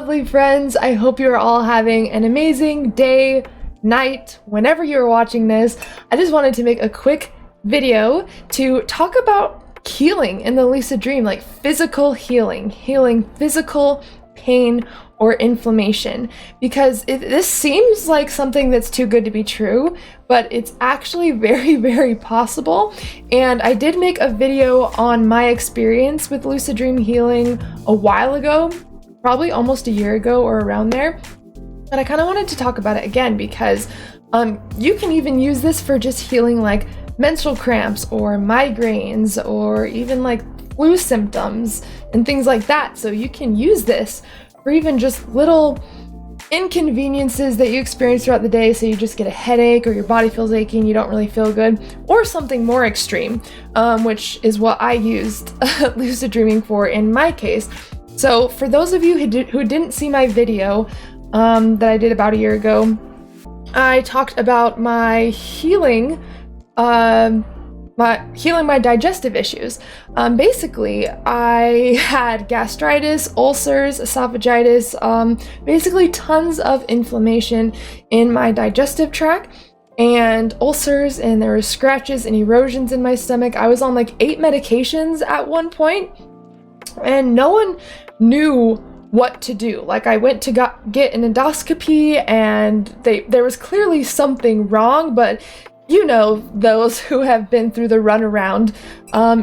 lovely friends. I hope you're all having an amazing day, night, whenever you're watching this. I just wanted to make a quick video to talk about healing in the lucid dream, like physical healing physical pain or inflammation, because this seems like something that's too good to be true, but it's actually very, very possible. And I did make a video on my experience with lucid dream healing a while ago, probably almost a year ago or around there, but I kind of wanted to talk about it again because you can even use this for just healing like menstrual cramps or migraines or even like flu symptoms and things like that. So you can use this for even just little inconveniences that you experience throughout the day. So you just get a headache or your body feels achy and you don't really feel good, or something more extreme, which is what I used lucid dreaming for in my case. So for those of you who didn't see my video that I did about a year ago, I talked about my healing my digestive issues. Basically, I had gastritis, ulcers, esophagitis, basically tons of inflammation in my digestive tract and ulcers, and there were scratches and erosions in my stomach. I was on like 8 medications at one point, and no one knew what to do. Like, I went to get an endoscopy, and there was clearly something wrong, but you know, those who have been through the runaround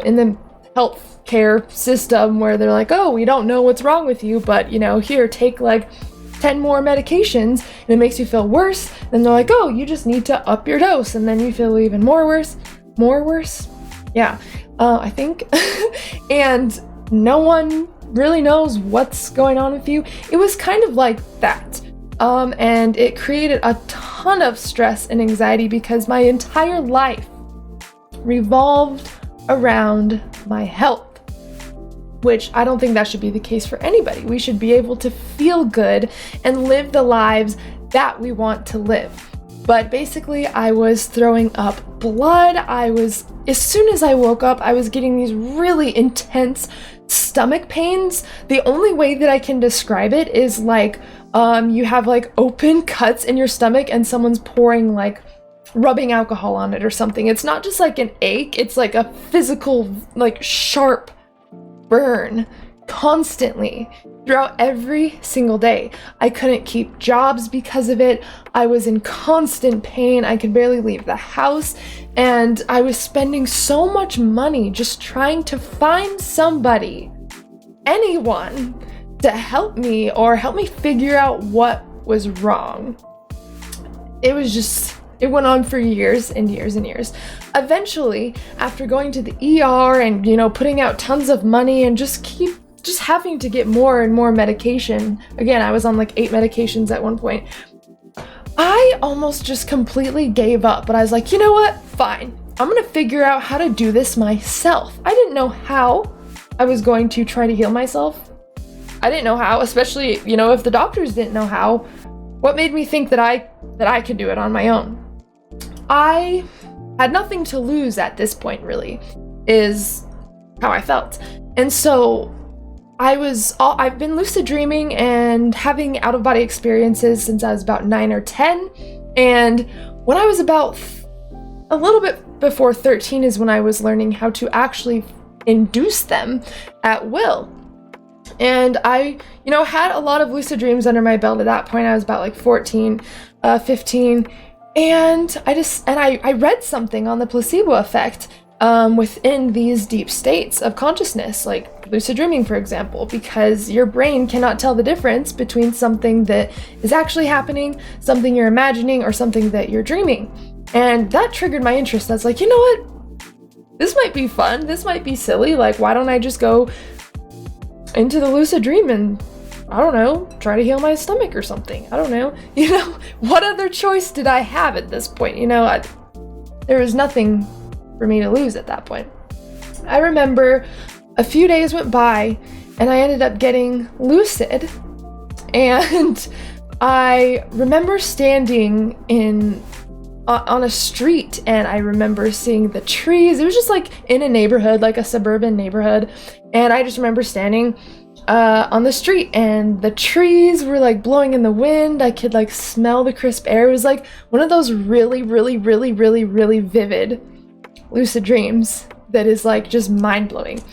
in the healthcare system where they're like, oh, we don't know what's wrong with you, but you know, here, take like 10 more medications and it makes you feel worse. Then they're like, oh, you just need to up your dose, and then you feel even more worse. Yeah, I think. And no one really knows what's going on with you. It was kind of like that. And it created a ton of stress and anxiety because my entire life revolved around my health, which I don't think that should be the case for anybody. We should be able to feel good and live the lives that we want to live. But basically, I was throwing up blood. As soon as I woke up, I was getting these really intense stomach pains. The only way that I can describe it is like, you have like open cuts in your stomach and someone's pouring like rubbing alcohol on it or something. It's not just like an ache, it's like a physical, like sharp burn constantly throughout every single day. I couldn't keep jobs because of it. I was in constant pain. I could barely leave the house, and I was spending so much money just trying to find somebody, anyone, to help me or help me figure out what was wrong. It went on for years and years and years. Eventually, after going to the ER and, you know, putting out tons of money and just having to get more and more medication. Again, I was on like 8 medications at one point. I almost just completely gave up, but I was like, you know what? Fine. I'm gonna figure out how to do this myself. I didn't know how I was going to try to heal myself. I didn't know how, especially, you know, if the doctors didn't know how. What made me think that I could do it on my own? I had nothing to lose at this point, really, is how I felt. And so I've been lucid dreaming and having out-of-body experiences since I was about 9 or 10. And when I was about a little bit before 13 is when I was learning how to actually induce them at will. And I, you know, had a lot of lucid dreams under my belt at that point. I was about like 14, 15. And I read something on the placebo effect within these deep states of consciousness, like lucid dreaming, for example, because your brain cannot tell the difference between something that is actually happening, something you're imagining, or something that you're dreaming. And that triggered my interest. I was like, you know what? This might be fun. This might be silly. Like, why don't I just go into the lucid dream and, I don't know, try to heal my stomach or something. I don't know. You know, what other choice did I have at this point? You know, there was nothing for me to lose at that point. I remember a few days went by and I ended up getting lucid, and I remember standing on a street, and I remember seeing the trees. It was just like in a neighborhood, like a suburban neighborhood, and I just remember standing on the street, and the trees were like blowing in the wind. I could like smell the crisp air. It was like one of those really, really, really, really, really vivid lucid dreams that is like just mind-blowing.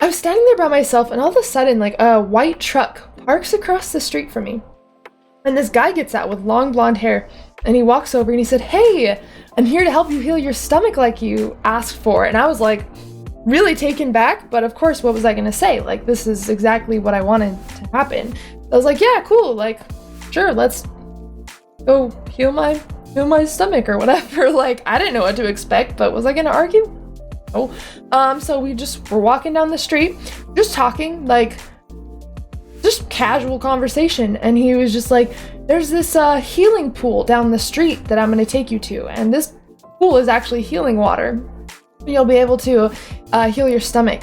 I was standing there by myself, and all of a sudden like a white truck parks across the street from me, and this guy gets out with long blonde hair, and he walks over and he said, "Hey, I'm here to help you heal your stomach like you asked for." And I was like really taken back, but of course, what was I gonna say? Like, this is exactly what I wanted to happen. I was like, yeah, cool, like, sure, let's go heal my stomach or whatever. Like, I didn't know what to expect, but was I gonna argue? No. So we just were walking down the street, just talking, like, just casual conversation, and he was just like, there's this healing pool down the street that I'm gonna take you to, and this pool is actually healing water. You'll be able to heal your stomach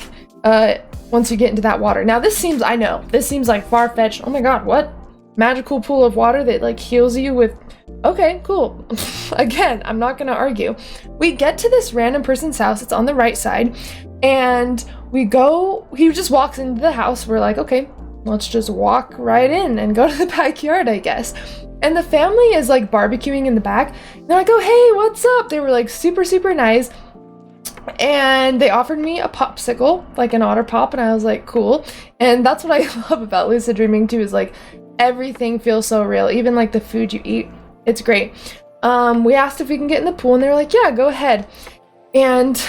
once you get into that water. Now this seems like far-fetched. Oh my god, what? Magical pool of water that like heals you with... Okay, cool. Again, I'm not gonna argue. We get to this random person's house. It's on the right side, and we go... He just walks into the house. We're like, okay, let's just walk right in and go to the backyard, I guess. And the family is like barbecuing in the back. And I go, hey, what's up? They were like super, super nice. And they offered me a popsicle, like an otter pop, and I was like, cool. And that's what I love about lucid dreaming too, is like everything feels so real, even like the food you eat. It's great. We asked if we can get in the pool, and they were like, yeah, go ahead. And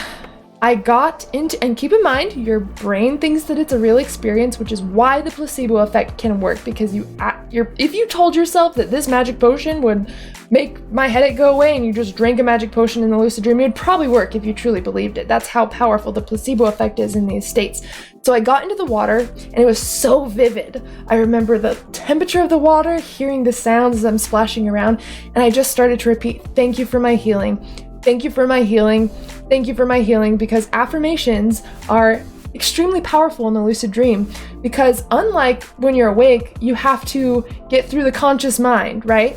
I got into, and keep in mind, your brain thinks that it's a real experience, which is why the placebo effect can work, because if you told yourself that this magic potion would make my headache go away and you just drank a magic potion in the lucid dream, it would probably work if you truly believed it. That's how powerful the placebo effect is in these states. So I got into the water, and it was so vivid. I remember the temperature of the water, hearing the sounds as I'm splashing around, and I just started to repeat, thank you for my healing. Thank you for my healing. Thank you for my healing, because affirmations are extremely powerful in the lucid dream, because unlike when you're awake, you have to get through the conscious mind, right?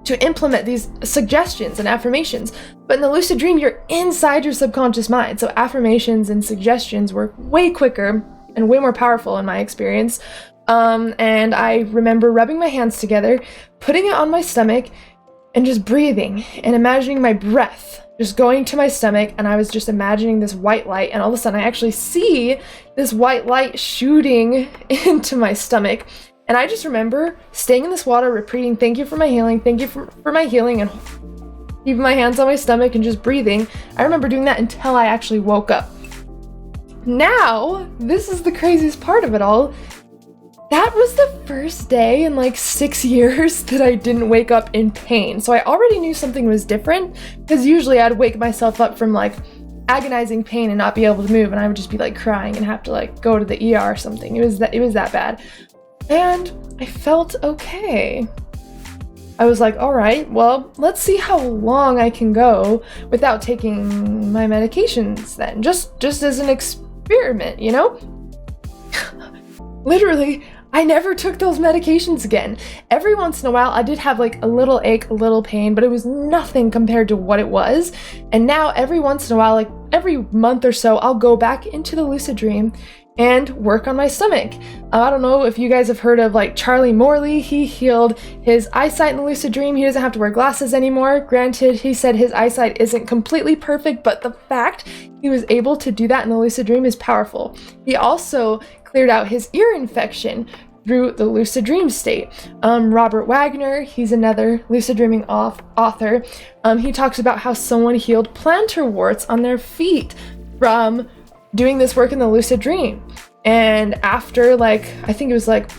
To implement these suggestions and affirmations. But in the lucid dream, you're inside your subconscious mind. So affirmations and suggestions work way quicker and way more powerful in my experience. And I remember rubbing my hands together, putting it on my stomach, and just breathing and imagining my breath just going to my stomach, and I was just imagining this white light, and all of a sudden I actually see this white light shooting into my stomach. And I just remember staying in this water, repeating, thank you for my healing, thank you for my healing, and keeping my hands on my stomach and just breathing. I remember doing that until I actually woke up. Now, this is the craziest part of it all. That was the first day in like 6 years that I didn't wake up in pain. So I already knew something was different, because usually I'd wake myself up from like agonizing pain and not be able to move, and I would just be like crying and have to like go to the ER or something. It was that bad. And I felt okay. I was like, all right, well, let's see how long I can go without taking my medications then, just as an experiment, you know? Literally, I never took those medications again. Every once in a while, I did have like a little ache, a little pain, but it was nothing compared to what it was. And now every once in a while, like every month or so, I'll go back into the lucid dream and work on my stomach. I don't know if you guys have heard of like Charlie Morley. He healed his eyesight in the lucid dream. He doesn't have to wear glasses anymore. Granted, he said his eyesight isn't completely perfect, but the fact he was able to do that in the lucid dream is powerful. He also cleared out his ear infection through the lucid dream state. Robert Wagner, he's another lucid dreaming author. He talks about how someone healed plantar warts on their feet from doing this work in the lucid dream. And after like, I think it was like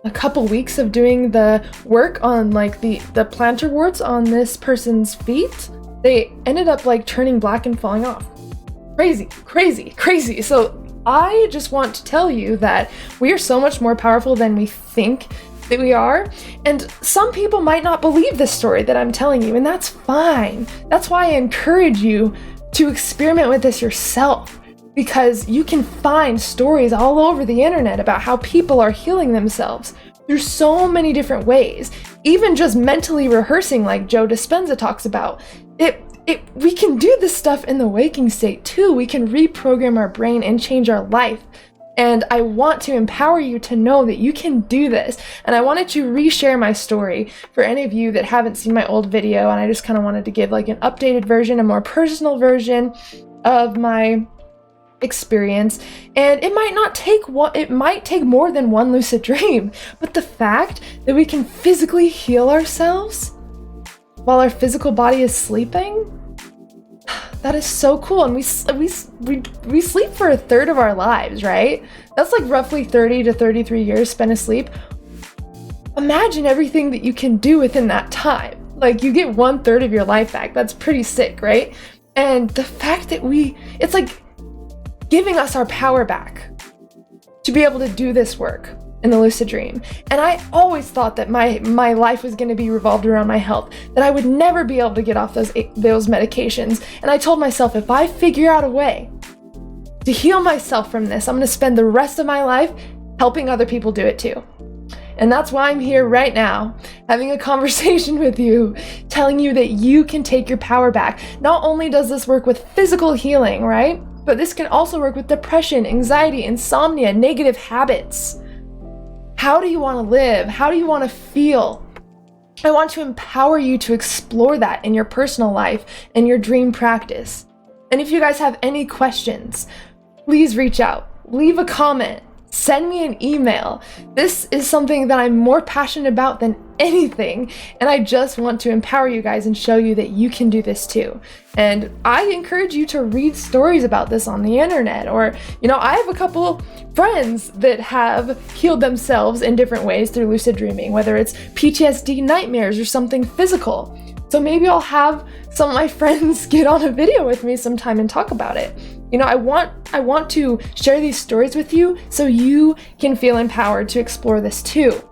a couple weeks of doing the work on like the plantar warts on this person's feet, they ended up like turning black and falling off. Crazy. So I just want to tell you that we are so much more powerful than we think that we are. And some people might not believe this story that I'm telling you, and that's fine. That's why I encourage you to experiment with this yourself, because you can find stories all over the internet about how people are healing themselves through so many different ways. Even just mentally rehearsing, like Joe Dispenza talks about. We can do this stuff in the waking state too. We can reprogram our brain and change our life. And I want to empower you to know that you can do this. And I wanted to reshare my story for any of you that haven't seen my old video, and I just kind of wanted to give like an updated version, a more personal version of my experience. And it might not take one, it might take more than one lucid dream, but the fact that we can physically heal ourselves while our physical body is sleeping, that is so cool. And we sleep for a third of our lives, right? That's like roughly 30 to 33 years spent asleep. Imagine everything that you can do within that time. Like, you get 1/3 of your life back. That's pretty sick, right? And the fact that it's like giving us our power back to be able to do this work in the lucid dream. And I always thought that my life was going to be revolved around my health, that I would never be able to get off those medications. And I told myself, if I figure out a way to heal myself from this, I'm going to spend the rest of my life helping other people do it too. And that's why I'm here right now, having a conversation with you, telling you that you can take your power back. Not only does this work with physical healing, right? But this can also work with depression, anxiety, insomnia, negative habits. How do you want to live? How do you want to feel? I want to empower you to explore that in your personal life and your dream practice. And if you guys have any questions, please reach out, leave a comment, send me an email. This is something that I'm more passionate about than anything, and I just want to empower you guys and show you that you can do this too. And I encourage you to read stories about this on the internet, or, you know, I have a couple friends that have healed themselves in different ways through lucid dreaming, whether it's PTSD nightmares or something physical. So maybe I'll have some of my friends get on a video with me sometime and talk about it. You know, I want to share these stories with you so you can feel empowered to explore this too.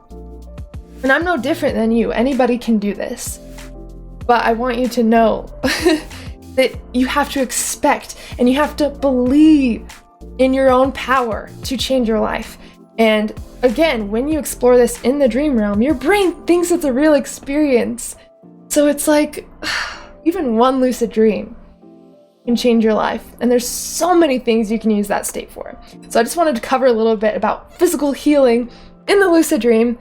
And I'm no different than you. Anybody can do this. But I want you to know that you have to expect and you have to believe in your own power to change your life. And again, when you explore this in the dream realm, your brain thinks it's a real experience. So it's like, even one lucid dream can change your life. And there's so many things you can use that state for. So I just wanted to cover a little bit about physical healing in the lucid dream,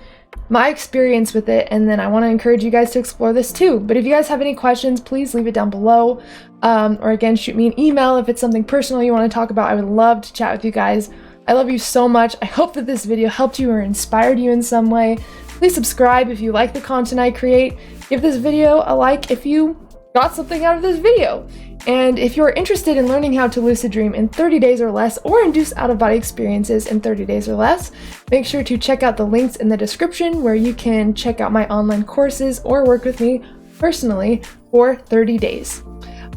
my experience with it, and then I want to encourage you guys to explore this too. But if you guys have any questions, please leave it down below. Or again, shoot me an email if it's something personal you want to talk about. I would love to chat with you guys. I love you so much. I hope that this video helped you or inspired you in some way. Please subscribe if you like the content I create. Give this video a like if you got something out of this video. And if you're interested in learning how to lucid dream in 30 days or less, or induce out-of-body experiences in 30 days or less, make sure to check out the links in the description where you can check out my online courses or work with me personally for 30 days.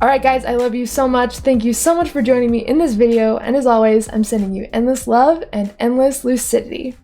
Alright guys, I love you so much. Thank you so much for joining me in this video, and as always, I'm sending you endless love and endless lucidity.